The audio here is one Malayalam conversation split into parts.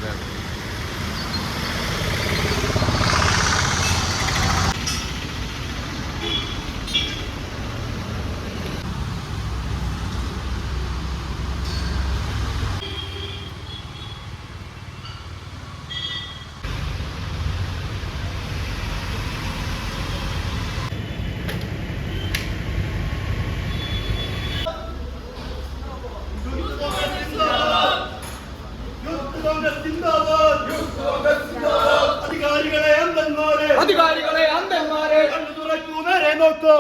അതെ. അധികാരികളെ അന്ധന്മാരെ കണ്ണു തുറക്കൂ നേരെ നോക്കൂ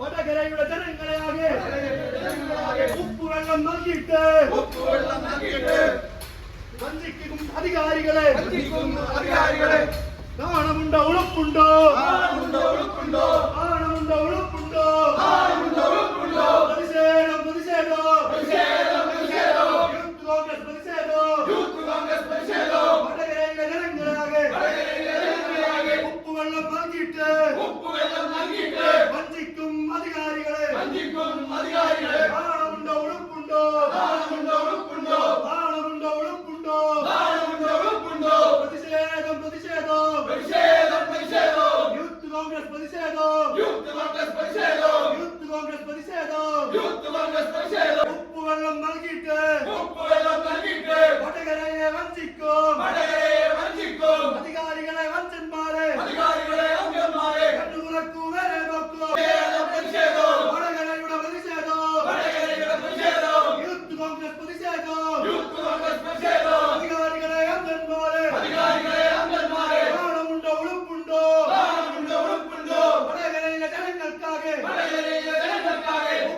വടകരയുടെ ജനങ്ങളെ ആകെ ഉപ്പുവെള്ളം നൽകിയിട്ട് വഞ്ചിക്കും അധികാരികളെ നാണമുണ്ടോ ഉളുപ്പുണ്ടോ പ്രതിഷേധം യൂത്ത് കോൺഗ്രസ് പ്രതിഷേധം വടകരയിലെ ജനങ്ങളാകെ ഉപ്പുവെള്ളം നൽകിയിട്ട് വഞ്ചിക്കും അധികാരികളെ നാണമുണ്ടോ ഉളുപ്പുണ്ടോ പ്രതിഷേധം യൂത്ത് കോൺഗ്രസ് പ്രതിഷേധം ഉപ്പുവെള്ളം നൽകിയിട്ട് വടകരയെ വഞ്ചിക്കും അധികാരികളെ വഞ്ചന്മാരെ കണ്ണു തുറക്കൂ നേരെ നോക്കൂ വടകരയുടെ പ്രതിഷേധം യൂത്ത് കോൺഗ്രസ് പ്രതിഷേധം അധികാരികളെ അന്ധന്മാരെ നാണമുണ്ടോ ഉളുപ്പുണ്ടോ വടകരയിലെ ജനങ്ങൾക്കാകെ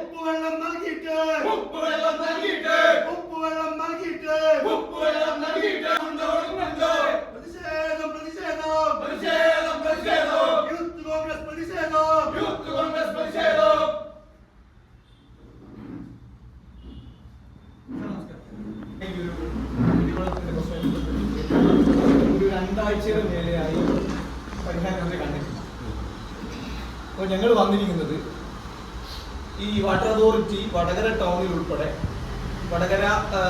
ഉപ്പുവെള്ളം നൽകിയിട്ട് പ്രതിഷേധം യൂത്ത് കോൺഗ്രസ് പ്രതിഷേധം ഒരു 2 ആഴ്ചയുടെ മേലെയായി പരിഹാരം കണ്ടിട്ടില്ല. അപ്പോൾ ഞങ്ങൾ വന്നിരിക്കുന്നത് ഈ വാട്ടർ അതോറിറ്റി വടകര ടൗണിൽ ഉൾപ്പെടെ വടകര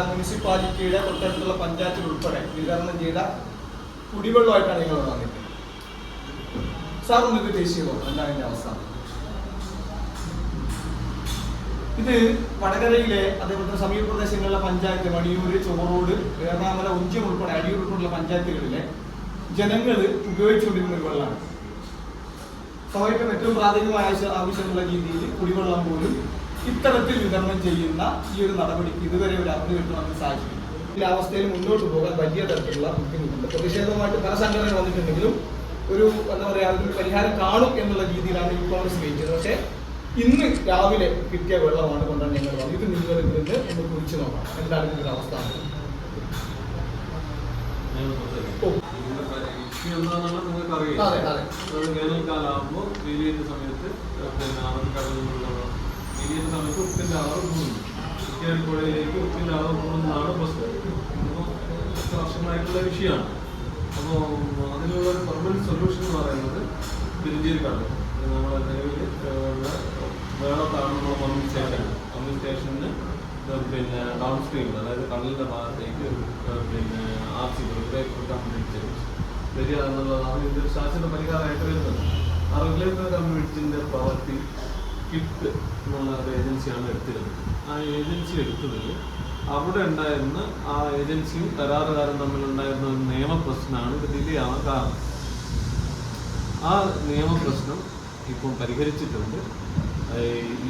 മുനിസിപ്പാലിറ്റിയുടെ തൊട്ടടുത്തുള്ള പഞ്ചായത്തിൽ ഉൾപ്പെടെ വിതരണം ചെയ്ത കുടിവെള്ളമായിട്ടാണ് ഞങ്ങൾ വന്നിരിക്കുന്നത്. സാർ ഒന്നിത് ടേസ്റ്റ് ചെയ്തോ എന്താണ് അതിൻ്റെ അവസ്ഥ? ഇത് വടകരയിലെ അതേപോലെ സമീപ പ്രദേശങ്ങളിലെ പഞ്ചായത്ത് മണിയൂര്, ചോറോട്, വേറാമല, ഒഞ്ചിയം ഉൾപ്പെടെ അടിയൂർ ഉൾപ്പെടെയുള്ള പഞ്ചായത്തുകളിലെ ജനങ്ങൾ ഉപയോഗിച്ചുകൊണ്ടിരുന്ന ഒരു വെള്ളമാണ്. സ്വാഭാവികം ഏറ്റവും പ്രാഥമികമായ ആവശ്യമുള്ള രീതിയിൽ കുടിവെള്ളം പോലും ഇത്തരത്തിൽ വിതരണം ചെയ്യുന്ന ഈ ഒരു നടപടിക്ക് ഇതുവരെ ഒരു അവധി കിട്ടണമെന്ന് സാധിക്കും. ഈ അവസ്ഥയിൽ മുന്നോട്ട് പോകാൻ വലിയ തരത്തിലുള്ള ബുദ്ധിമുട്ടുണ്ട്. പ്രതിഷേധവുമായിട്ട് പല സംഘടനകൾ വന്നിട്ടുണ്ടെങ്കിലും ഒരു എന്താ പറയുക ഒരു പരിഹാരം കാണും എന്നുള്ള രീതിയിലാണ് യൂത്ത് കോൺഗ്രസ് ജയിച്ചത്. പക്ഷേ ഇന്ന് രാവിലെ കിട്ടിയ വെള്ളമാണ് കൊണ്ടാണ് ഞങ്ങൾ വന്നത്. ഇത് നിങ്ങൾ ഇവിടുന്ന് ഒന്ന് കുറിച്ച് നോക്കാം എന്താണ് ഇതിന്റെ അവസ്ഥ. വേനൽക്കാലാകുമ്പോൾ വേലിയേറ്റ സമയത്ത് ഉപ്പിന്റെ അളവ് കൂടുന്നു. പുഴയിലേക്ക് ഉപ്പിന്റെ അളവ് കൂടുന്നതാണ് പ്രശ്നം. അപ്പോൾ വർഷങ്ങളായിട്ടുള്ള വിഷയമാണ്. അപ്പോൾ അതിനുള്ള ഒരു പെർമനന്റ് സൊല്യൂഷൻ എന്ന് പറയുന്നത് തിരുഞ്ചേരി കടൽ നമ്മളെ നിലവിൽ വേളത്താണ് നമ്മൾ പമ്പിംഗ് സ്റ്റേഷനിൽ പിന്നെ ഡൗൺ സ്ട്രീം അതായത് കടലിൻ്റെ ഭാഗത്തേക്ക് പിന്നെ RC കൊടുക്കാൻ വേണ്ടി വരിക എന്നുള്ളതാണ് ഇതൊരു ശാശ്വത പരിഹാരമായിട്ട് വരുന്നത്. ആ റെഗുലേറ്ററി കമ്മ്യൂണിറ്റിൻ്റെ പ്രവൃത്തി കിറ്റ് എന്നുള്ള ഒരു ഏജൻസിയാണ് എടുത്തിരുന്നത്. ആ ഏജൻസി എടുത്തതിൽ അവിടെ ഉണ്ടായിരുന്ന ആ ഏജൻസിയും കരാറുകാരും തമ്മിലുണ്ടായിരുന്ന ഒരു നിയമപ്രശ്നമാണ് ഇത് ഡിലേ ആവാൻ കാരണം. ആ നിയമപ്രശ്നം ഇപ്പം പരിഹരിച്ചിട്ടുണ്ട്.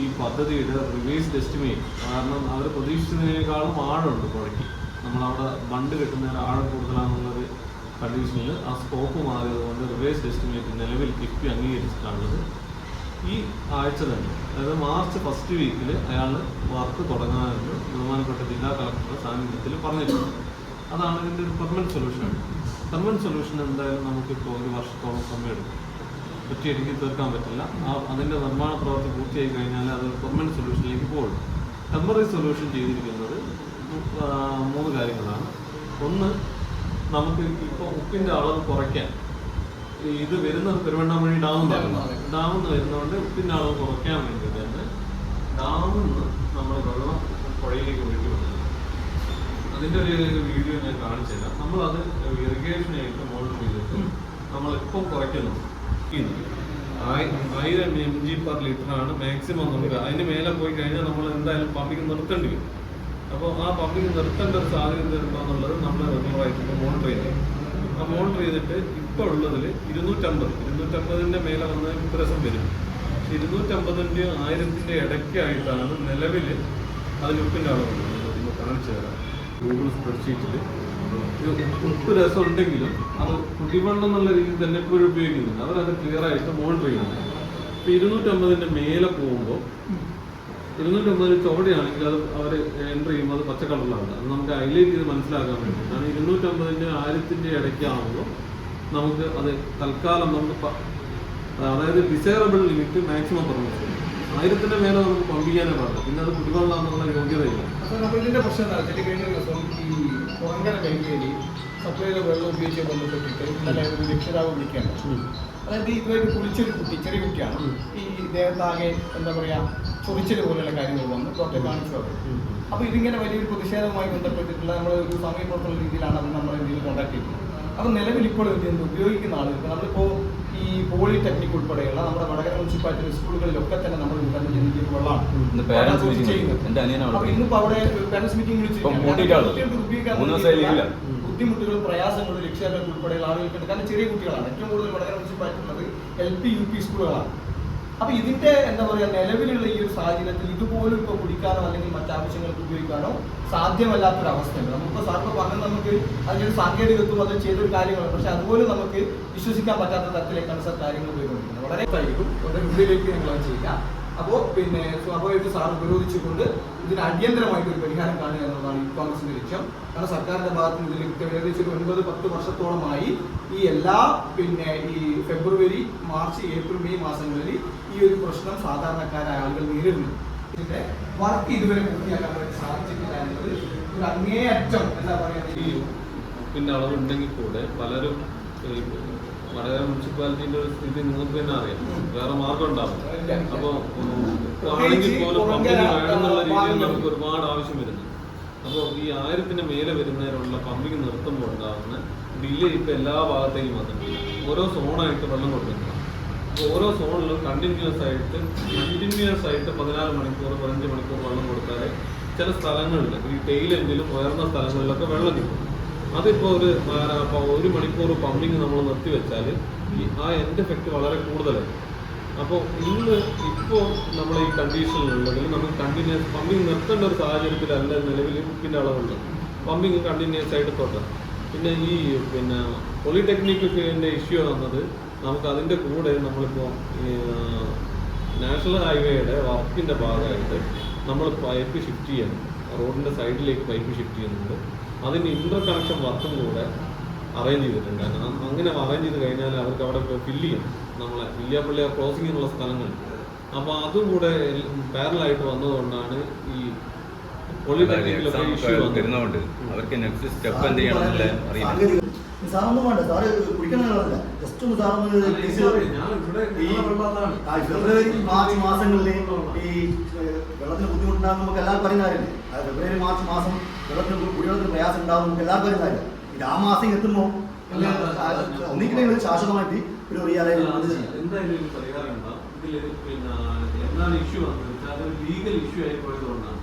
ഈ പദ്ധതിയുടെ റിവേഴ്സ്ഡ് എസ്റ്റിമേറ്റ് കാരണം അവർ പ്രതീക്ഷിച്ചതിനേക്കാളും ആഴമുണ്ട് പുഴയ്ക്ക്. നമ്മളവിടെ ബണ്ട് കെട്ടുന്നതിന് ആഴം കൂടുതലാണെന്നുള്ളൊരു കണ്ടീഷനിൽ ആ സ്കോപ്പ് മാറിയതുകൊണ്ട് റിവേഴ്സ്ഡ് എസ്റ്റിമേറ്റ് നിലവിൽ കിഫ്ബി അംഗീകരിച്ചിട്ടാണുള്ളത്. ഈ ആഴ്ച തന്നെ അതായത് മാർച്ച് ഫസ്റ്റ് വീക്കിൽ അയാൾ വർക്ക് തുടങ്ങാമെന്ന് ബഹുമാനപ്പെട്ട ജില്ലാ കളക്ടറുടെ സാന്നിധ്യത്തിൽ പറഞ്ഞിട്ടുണ്ട്. അതാണ് ഇതിൻ്റെ ഒരു പെർമനന്റ് സൊല്യൂഷൻ. പെർമനന്റ് സൊല്യൂഷൻ എന്തായാലും നമുക്കിപ്പോൾ 1 വർഷത്തോളം സമയമെടുക്കും. ഒറ്റയടിക്ക് തീർക്കാൻ പറ്റില്ല. അതിൻ്റെ നിർമ്മാണ പ്രവൃത്തി പൂർത്തിയായി കഴിഞ്ഞാൽ അതൊരു പെർമനന്റ് സൊല്യൂഷനിലേക്ക് പോകും. ടെമ്പററി സൊല്യൂഷൻ ചെയ്തിരിക്കുന്നത് 3 കാര്യങ്ങളാണ്. ഒന്ന്, നമുക്ക് ഇപ്പോൾ ഉപ്പിൻ്റെ അളവ് കുറയ്ക്കാൻ ഇത് വരുന്നത് പെരുവണ്ണാമണി ഡാമിൽ നിന്ന് വരുന്നതുകൊണ്ട് ഉപ്പിൻ്റെ അളവ് കുറയ്ക്കാൻ വേണ്ടി തന്നെ ഡാമിൽ നിന്ന് നമ്മൾ വെള്ളം പുഴയിൽ അതിൻ്റെ ഒരു വീഡിയോ ഞാൻ കാണിച്ചു തരാം. നമ്മളത് ഇറിഗേഷനായിട്ട് മോണിറ്റർ ചെയ്തിട്ട് നമ്മളിപ്പം കുറയ്ക്കുന്നു. 1000 mg/ലിറ്റർ ആണ് മാക്സിമം നമുക്ക്. അതിന് മേലെ പോയി കഴിഞ്ഞാൽ നമ്മൾ എന്തായാലും പമ്പിങ് നിർത്തേണ്ടി വരും. അപ്പോൾ ആ പമ്പിങ് നിർത്തേണ്ട ഒരു സാധ്യത ഉണ്ടോ എന്നുള്ളത് നമ്മൾ റെഗുലറായിട്ട് മോണിറ്റർ ചെയ്യും. ആ മോണിറ്റർ ചെയ്തിട്ട് ഇപ്പോൾ ഉള്ളതിൽ 250-250ൻ്റെ മേലെ വന്ന് ഇത്രസം വരും. 250ൻ്റെയും 1000ൻ്റെ ഇടയ്ക്കായിട്ടാണ് നിലവിൽ അതിന് ഉപ്പിൻ്റെ അളവുള്ളത്. നമ്മൾ കാണിച്ചു തരാം. ഗൂഗിൾ സ്പ്രെഡ്ഷീറ്റിൽ ഉപ്പ് രസം ഉണ്ടെങ്കിലും അത് കുടിവെള്ളം എന്നുള്ള രീതിയിൽ തന്നെ ഇപ്പോഴും ഉപയോഗിക്കുന്നുണ്ട്. അവരത് ക്ലിയറായിട്ട് മോണിറ്റർ ചെയ്യുന്നുണ്ട്. ഇപ്പോൾ 250ൻ്റെ മേലെ പോകുമ്പോൾ 250 ചുവടെയാണെങ്കിൽ അത് അവർ എൻ്റർ ചെയ്യുമ്പോൾ അത് പച്ച കളറിലാണ്. അത് നമുക്ക് ഹൈലൈറ്റ് ചെയ്ത് മനസ്സിലാക്കാൻ വേണ്ടി. കാരണം 250ൻ്റെ 1000ൻ്റെ ഇടയ്ക്കാകുമ്പോൾ നമുക്ക് അത് തൽക്കാലം നമുക്ക് അതായത് ഡിസൈറബിൾ ലിമിറ്റ് മാക്സിമം പറഞ്ഞു. 1000ൻ്റെ മേലെ നമുക്ക് പമ്പ് ചെയ്യാനേ പാടില്ല. പിന്നെ അത് കുടിവെള്ളം എന്നുള്ള യോഗ്യതയില്ല. അപ്പോൾ ഇതിൻ്റെ പ്രശ്നം എന്താ വെച്ചാൽ കഴിഞ്ഞ ദിവസം ഈ പുറങ്കര മേഖലയിൽ സപ്ലൈയുടെ വെള്ളം ഉപയോഗിച്ച് ബന്ധപ്പെട്ടിട്ട് ഇന്നലെ ഒരു രക്ഷിതാവ് വിളിക്കുകയാണ്. അതായത് ഇതുമായിട്ട് കുളിച്ചൊരു കുട്ടി, ചെറിയ കുട്ടിയാണ്. ഈ ദേഹത്താകെ എന്താ പറയുക ചൊറിച്ചൽ പോലെയുള്ള കാര്യങ്ങൾ വന്ന് ഡോക്ടറെ കാണിച്ചു അത്. അപ്പോൾ ഇതിങ്ങനെ വലിയൊരു പ്രതിഷേധവുമായി ബന്ധപ്പെട്ടിട്ടുള്ള നമ്മൾ ഒരു സമയപ്പുറത്തുള്ള രീതിയിലാണ് അത് നമ്മൾ എന്തെങ്കിലും കോൺടാക്ട് ചെയ്യുന്നത്. അപ്പോൾ നിലവിൽ ഇപ്പോൾ എന്ത് ഉപയോഗിക്കുന്ന ആളുകൾക്ക് നമ്മളിപ്പോൾ ഈ പോളിടെക്നിക് ഉൾപ്പെടെയുള്ള നമ്മുടെ വടകര മുനിസിപ്പാലിറ്റി സ്കൂളുകളിലൊക്കെ തന്നെ നമ്മൾ വിതരണം ചെയ്യുന്ന വെള്ളമാണ് ചെയ്യുന്നത്. അപ്പോൾ ഇന്നിപ്പോൾ അവിടെ പാരന്റ്സ് മീറ്റിംഗ് വിളിച്ചിട്ടുണ്ട്. ബുദ്ധിമുട്ടുകളും പ്രയാസങ്ങളും രക്ഷിതാക്കൾക്ക് ഉൾപ്പെടെയുള്ള ആളുകൾക്ക്. കാരണം ചെറിയ കുട്ടികളാണ് ഏറ്റവും കൂടുതൽ വടകര മുനിസിപ്പാലിറ്റി ഉള്ളത് LP UP സ്കൂളുകളാണ്. അപ്പോൾ ഇതിന്റെ എന്താ പറയുക നിലവിലുള്ള ഈ ഒരു സാഹചര്യത്തിൽ ഇതുപോലും ഇപ്പോൾ കുടിക്കാനോ അല്ലെങ്കിൽ മറ്റാവശ്യങ്ങൾക്ക് ഉപയോഗിക്കാനോ സാധ്യമല്ലാത്തൊരവസ്ഥയുണ്ട്. നമുക്കിപ്പോൾ സാറിന് പറഞ്ഞത് നമുക്ക് അതിനൊരു സാങ്കേതികത്വം അത് ചെയ്തൊരു കാര്യങ്ങളാണ്. പക്ഷെ അതുപോലും നമുക്ക് വിശ്വസിക്കാൻ പറ്റാത്ത തരത്തിലേക്കാണ് സാർ കാര്യങ്ങൾ പോയിക്കൊണ്ടിരിക്കുന്നത്. വളരെ കഴിയും വളരെ ഉള്ളിലേക്ക് ഞങ്ങൾ ചെയ്യുക. അപ്പോൾ പിന്നെ സ്വാഭാവികമായിട്ട് സാർ ഉപരോധിച്ചുകൊണ്ട് ഇതിന് അടിയന്തരമായിട്ട് ഒരു പരിഹാരം കാണുക എന്നുള്ളതാണ് യൂത്ത് കോൺഗ്രസിന്റെ ലക്ഷ്യം. കാരണം സർക്കാരിന്റെ ഭാഗത്ത് നിന്ന് ഇതിൽ ഏകദേശം 9-10 വർഷത്തോളമായി ഈ എല്ലാ പിന്നെ ഈ ഫെബ്രുവരി, മാർച്ച്, ഏപ്രിൽ, മെയ് മാസങ്ങളിൽ ഈ ഒരു പ്രശ്നം സാധാരണക്കാരായ ആളുകൾ നേരിടുന്നു. ഇതിന്റെ വർക്ക് ഇതുവരെ പൂർത്തിയാക്കാൻ വേണ്ടി സാധിച്ചിട്ടില്ല എന്നത് ഒരു അങ്ങേയറ്റം എന്താ പറയുക. ഈ ഉപ്പിൻ്റെ അളവുണ്ടെങ്കിൽ കൂടെ പലരും വടകര മുനിസിപ്പാലിറ്റിന്റെ ഒരു സ്ഥിതി നിങ്ങൾക്ക് തന്നെ അറിയാം. വേറെ മാർഗം ഉണ്ടാവും. അപ്പോൾ ആണെങ്കിൽ പോലും പമ്പിങ് വേണമെന്നുള്ള രീതിയിൽ നമുക്ക് ഒരുപാട് ആവശ്യം വരുന്നു. അപ്പോൾ ഈ 1000ൻ്റെ മേലെ വരുന്നതിനുള്ള പമ്പിങ് നിർത്തുമ്പോൾ ഉണ്ടാകുന്ന ഡിലേ ഇപ്പോൾ എല്ലാ ഭാഗത്തേക്കും വന്നിട്ടുണ്ട്. ഓരോ സോണായിട്ട് വെള്ളം കൊടുക്കുന്നുണ്ട്. അപ്പോൾ ഓരോ സോണിലും കണ്ടിന്യൂസ് ആയിട്ട് 14 മണിക്കൂർ 15 മണിക്കൂർ വെള്ളം കൊടുത്താൽ ചില സ്ഥലങ്ങളിൽ ഈ ടെയിലെങ്കിലും ഉയർന്ന സ്ഥലങ്ങളിലൊക്കെ വെള്ളം കിട്ടും. അതിപ്പോൾ ഒരു മണിക്കൂർ പമ്പിങ് നമ്മൾ നിർത്തിവെച്ചാൽ ആ എൻഡ് എഫക്റ്റ് വളരെ കൂടുതലായി. അപ്പോൾ ഇപ്പോൾ നമ്മൾ ഈ കണ്ടീഷനിലുള്ളതിൽ നമുക്ക് കണ്ടിന്യൂസ് പമ്പിങ് നിർത്തേണ്ട ഒരു സാഹചര്യത്തിലല്ല നിലവിൽ ഉപ്പിൻ്റെ അളവുണ്ട്. പമ്പിങ് കണ്ടിന്യൂസ് ആയിട്ട് തൊട്ടാൽ പിന്നെ ഈ പോളിടെക്നിക്കിൻ്റെ ഇഷ്യൂ വന്നത് നമുക്ക് അതിൻ്റെ കൂടെ നമ്മളിപ്പോൾ നാഷണൽ ഹൈവേയുടെ വർക്കിൻ്റെ ഭാഗമായിട്ട് നമ്മൾ പൈപ്പ് ഷിഫ്റ്റ് ചെയ്യണം. റോഡിൻ്റെ സൈഡിലേക്ക് പൈപ്പ് ഷിഫ്റ്റ് ചെയ്യുന്നുണ്ട്. അതിന് ഇൻ്റർ കണക്ഷൻ വർക്കും കൂടെ അറേഞ്ച് ചെയ്തിട്ടുണ്ട്. അങ്ങനെ അറേഞ്ച് ചെയ്ത് കഴിഞ്ഞാൽ അവർക്ക് അവിടെ ഫില്ല് ചെയ്യണം. നമ്മളെ വില്യാപ്പള്ളി ക്രോസിങ്ങിനുള്ള സ്ഥലങ്ങൾ. അപ്പോൾ അതും കൂടെ പാരലായിട്ട് വന്നതുകൊണ്ടാണ് ഈ പോളിടെക്നിക്കിലൊക്കെ ഇഷ്യൂ വരുന്നതുകൊണ്ട് അവർക്ക് നെക്സ്റ്റ് സ്റ്റെപ്പ് എന്ത് ചെയ്യണമെന്നല്ലേ അറിയില്ല. സാറൊന്നും വേണ്ട, സാറ് കുടിക്കുന്നതല്ല. ജസ്റ്റ് ഒന്ന് ഫെബ്രുവരി മാർച്ച് മാസങ്ങളിൽ ഈ വെള്ളത്തിന് ബുദ്ധിമുട്ടുണ്ടാകും നമുക്ക് എല്ലാവർക്കും പറയുന്ന കാര്യമില്ലേ. ഫെബ്രുവരി മാർച്ച് മാസം കുടിവെള്ളത്തിന് പ്രയാസം ഉണ്ടാകും നമുക്ക് എല്ലാവർക്കും പറയുന്ന കാര്യം. ഇത് ആ മാസം എത്തുമ്പോൾ ഒന്നിക്കലെങ്കിലും ശാശ്വതമായിട്ട് ഒരു എന്തായാലും ഒരു പരിഹാരം ഉണ്ടാവും. ഇതിൽ പിന്നെ എന്താണ് ഇഷ്യൂ വന്നത് വെച്ചാൽ അതൊരു ലീഗൽ ഇഷ്യൂ ആയി പോയതുകൊണ്ടാണ്.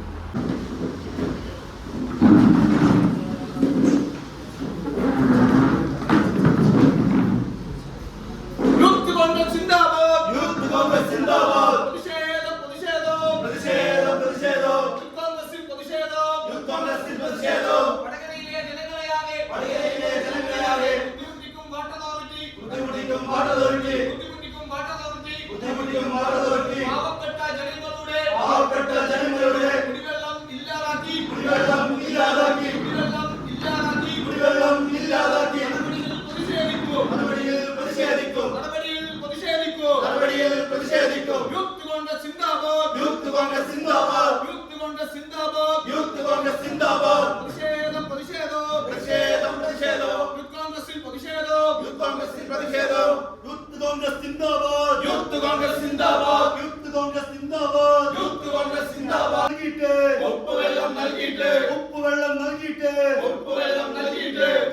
ഉപ്പ് ഉപ്പുവെള്ളം നൽകിയിട്ട്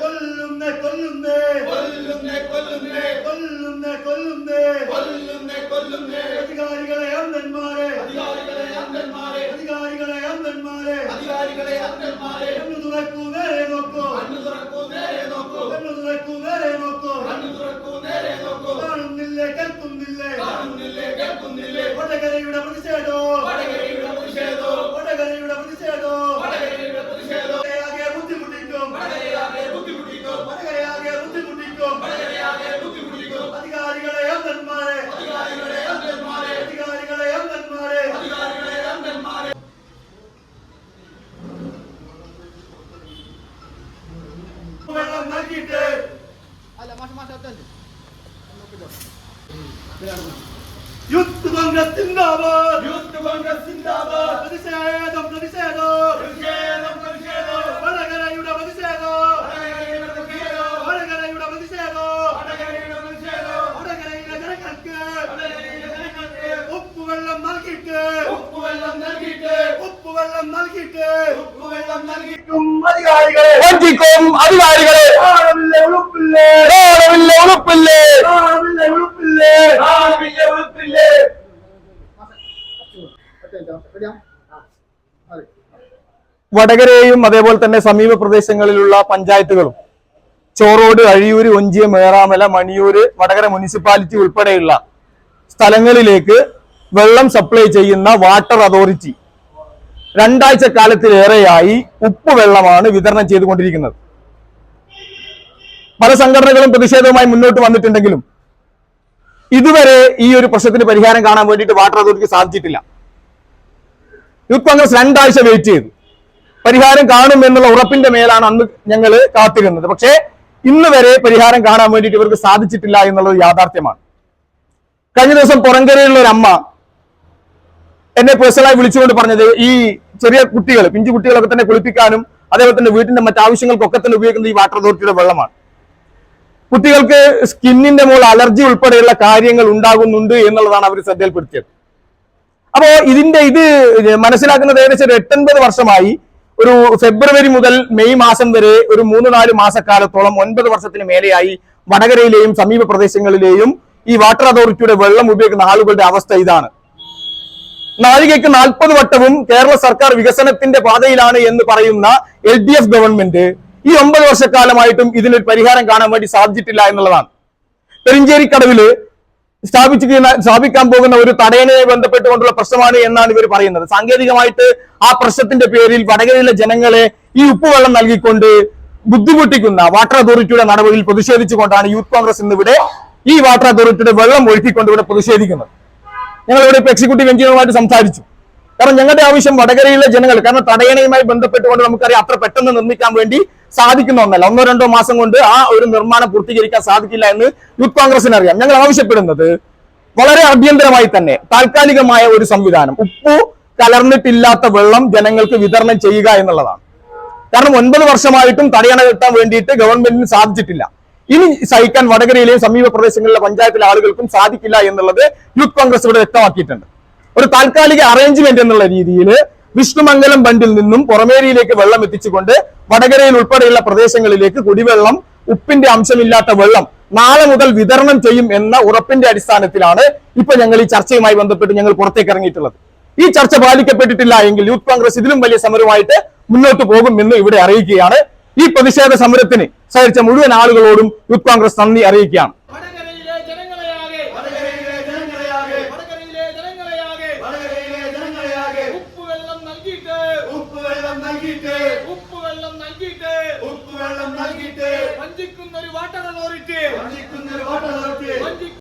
കൊല്ലുന്നേ കൊല്ലുന്നേ അധികാരികളെ അന്ധന്മാരെ കണ്ണു തുറക്കൂ നേരെ നോക്കൂ കാണുന്നില്ലേ കേൾക്കുന്നില്ലേ വടകരയുടെ പ്രതിഷേധോ വടകരയാകെ ബുദ്ധിമുട്ടിക്കും അധികാരികളെ അന്ധന്മാരെ വെള്ളം നൽകിയിട്ട് യൂത്ത് കോൺഗ്രസ് സിന്ദാബാദ് പ്രതിഷേധം വടകരയുടെ പ്രതിഷേധം വടകരയിലെ ജനങ്ങൾക്ക് ഉപ്പുവെള്ളം നൽകിയിട്ട് അധികാരികളെ വഞ്ചിക്കും അധികാരികളെ ഉളുപ്പില്ലേ വടകരയും അതേപോലെ തന്നെ സമീപ പ്രദേശങ്ങളിലുള്ള പഞ്ചായത്തുകളും ചോറോട്, അഴിയൂര്, ഒഞ്ചിയം, ഏറാമല, മണിയൂര്, വടകര മുനിസിപ്പാലിറ്റി ഉൾപ്പെടെയുള്ള സ്ഥലങ്ങളിലേക്ക് വെള്ളം സപ്ലൈ ചെയ്യുന്ന വാട്ടർ അതോറിറ്റി 2 ആഴ്ച കാലത്തിലേറെയായി ഉപ്പുവെള്ളമാണ് വിതരണം ചെയ്തുകൊണ്ടിരിക്കുന്നത്. പല സംഘടനകളും പ്രതിഷേധവുമായി മുന്നോട്ട് വന്നിട്ടുണ്ടെങ്കിലും ഇതുവരെ ഈ ഒരു പ്രശ്നത്തിന് പരിഹാരം കാണാൻ വേണ്ടിയിട്ട് വാട്ടർ അതോറിറ്റിക്ക് സാധിച്ചിട്ടില്ല. യൂത്ത് കോൺഗ്രസ് 2 ആഴ്ച വെയിറ്റ് ചെയ്തു. പരിഹാരം കാണും എന്നുള്ള ഉറപ്പിന്റെ മേലാണ് അന്ന് ഞങ്ങൾ കാത്തിരുന്നത്. പക്ഷേ ഇന്ന് വരെ പരിഹാരം കാണാൻ വേണ്ടിയിട്ട് ഇവർക്ക് സാധിച്ചിട്ടില്ല എന്നുള്ളത് യാഥാർത്ഥ്യമാണ്. കഴിഞ്ഞ ദിവസം പുറങ്കരയിലുള്ള ഒരു അമ്മ എന്നെ പേഴ്സണലായി വിളിച്ചുകൊണ്ട് പറഞ്ഞത് ഈ ചെറിയ കുട്ടികൾ, പിഞ്ചു കുട്ടികളൊക്കെ തന്നെ കുളിപ്പിക്കാനും അതേപോലെ തന്നെ വീട്ടിന്റെ മറ്റാവശ്യങ്ങൾക്കൊക്കെ തന്നെ ഉപയോഗിക്കുന്ന ഈ വാട്ടർ അതോറിറ്റിയുടെ വെള്ളമാണ്. കുട്ടികൾക്ക് സ്കിന്നിന്റെ മുകളിൽ അലർജി ഉൾപ്പെടെയുള്ള കാര്യങ്ങൾ ഉണ്ടാകുന്നുണ്ട് എന്നുള്ളതാണ് അവർ ശ്രദ്ധയിൽപ്പെടുത്തിയത്. അപ്പോ ഇത് മനസ്സിലാക്കുന്നത് ഏകദേശം ഒരു 8-9 വർഷമായി. ഒരു ഫെബ്രുവരി മുതൽ മെയ് മാസം വരെ ഒരു 3-4 മാസക്കാലത്തോളം 9 വർഷത്തിന് മേലെയായി വടകരയിലെയും സമീപ പ്രദേശങ്ങളിലെയും ഈ വാട്ടർ അതോറിറ്റിയുടെ വെള്ളം ഉപയോഗിക്കുന്ന ആളുകളുടെ അവസ്ഥ ഇതാണ്. നാഴികയ്ക്ക് 40 വട്ടവും കേരള സർക്കാർ വികസനത്തിന്റെ പാതയിലാണ് എന്ന് പറയുന്ന LDF ഗവൺമെന്റ് ഈ 9 വർഷക്കാലമായിട്ടും ഇതിനൊരു പരിഹാരം കാണാൻ വേണ്ടി സാധിച്ചിട്ടില്ല എന്നുള്ളതാണ്. പെരിഞ്ചേരിക്കടവില് സ്ഥാപിക്കാൻ പോകുന്ന ഒരു തടയണയെ ബന്ധപ്പെട്ടുകൊണ്ടുള്ള പ്രശ്നമാണ് എന്നാണ് ഇവർ പറയുന്നത്. സാങ്കേതികമായിട്ട് ആ പ്രശ്നത്തിന്റെ പേരിൽ വടകരയിലെ ജനങ്ങളെ ഈ ഉപ്പുവെള്ളം നൽകിക്കൊണ്ട് ബുദ്ധിമുട്ടിക്കുന്ന വാട്ടർ അതോറിറ്റിയുടെ നടപടിയിൽ പ്രതിഷേധിച്ചുകൊണ്ടാണ് യൂത്ത് കോൺഗ്രസ് ഇന്നിവിടെ ഈ വാട്ടർ അതോറിറ്റിയുടെ വെള്ളം ഒഴുക്കിക്കൊണ്ട് ഇവിടെ പ്രതിഷേധിക്കുന്നത്. ഞങ്ങളിവിടെ ഇപ്പൊ എക്സിക്യൂട്ടീവ് എഞ്ചിനീയറുമായിട്ട് സംസാരിച്ചു. കാരണം ഞങ്ങളുടെ ആവശ്യം വടകരയിലെ ജനങ്ങൾ, കാരണം തടയണയുമായി ബന്ധപ്പെട്ടുകൊണ്ട് നമുക്കറിയാം അത്ര പെട്ടെന്ന് നിർമ്മിക്കാൻ വേണ്ടി സാധിക്കുന്ന ഒന്നല്ല. 1-2 മാസം കൊണ്ട് ആ ഒരു നിർമ്മാണം പൂർത്തീകരിക്കാൻ സാധിക്കില്ല എന്ന് യൂത്ത് കോൺഗ്രസിന് അറിയാം. ഞങ്ങൾ ആവശ്യപ്പെടുന്നത് വളരെ അടിയന്തരമായി തന്നെ താൽക്കാലികമായ ഒരു സംവിധാനം, ഉപ്പു കലർന്നിട്ടില്ലാത്ത വെള്ളം ജനങ്ങൾക്ക് വിതരണം ചെയ്യുക എന്നുള്ളതാണ്. കാരണം 9 വർഷമായിട്ടും തടയണ കെട്ടാൻ വേണ്ടിയിട്ട് ഗവൺമെന്റിന് സാധിച്ചിട്ടില്ല. ഇനി സഹിക്കാൻ വടകരയിലെയും സമീപ പ്രദേശങ്ങളിലെ പഞ്ചായത്തിലെ ആളുകൾക്കും സാധിക്കില്ല എന്നുള്ളത് യൂത്ത് കോൺഗ്രസ് ഇവിടെ വ്യക്തമാക്കിയിട്ടുണ്ട്. ഒരു താൽക്കാലിക അറേഞ്ച്മെന്റ് എന്നുള്ള രീതിയിൽ വിഷ്ണുമംഗലം ബണ്ടിൽ നിന്നും പുറമേരിയിലേക്ക് വെള്ളം എത്തിച്ചുകൊണ്ട് വടകരയിൽ ഉൾപ്പെടെയുള്ള പ്രദേശങ്ങളിലേക്ക് കുടിവെള്ളം, ഉപ്പിന്റെ അംശമില്ലാത്ത വെള്ളം നാളെ മുതൽ വിതരണം ചെയ്യും എന്ന ഉറപ്പിന്റെ അടിസ്ഥാനത്തിലാണ് ഇപ്പൊ ഞങ്ങൾ ഈ ചർച്ചയുമായി ബന്ധപ്പെട്ട് ഞങ്ങൾ പുറത്തേക്ക് ഇറങ്ങിയിട്ടുള്ളത്. ഈ ചർച്ച പാലിക്കപ്പെട്ടിട്ടില്ല എങ്കിൽ യൂത്ത് കോൺഗ്രസ് ഇതിലും വലിയ സമരമായിട്ട് മുന്നോട്ട് പോകുമെന്ന് ഇവിടെ അറിയിക്കുകയാണ്. ഈ പ്രതിഷേധ സമരത്തിന് സഹകരിച്ച മുഴുവൻ ആളുകളോടും യൂത്ത് കോൺഗ്രസ് നന്ദി അറിയിക്കുകയാണ്. ഉപ്പുവെള്ളം നൽകിയിട്ട് വഞ്ചിക്കുന്ന ഒരു വാട്ടർ അതോറിറ്റി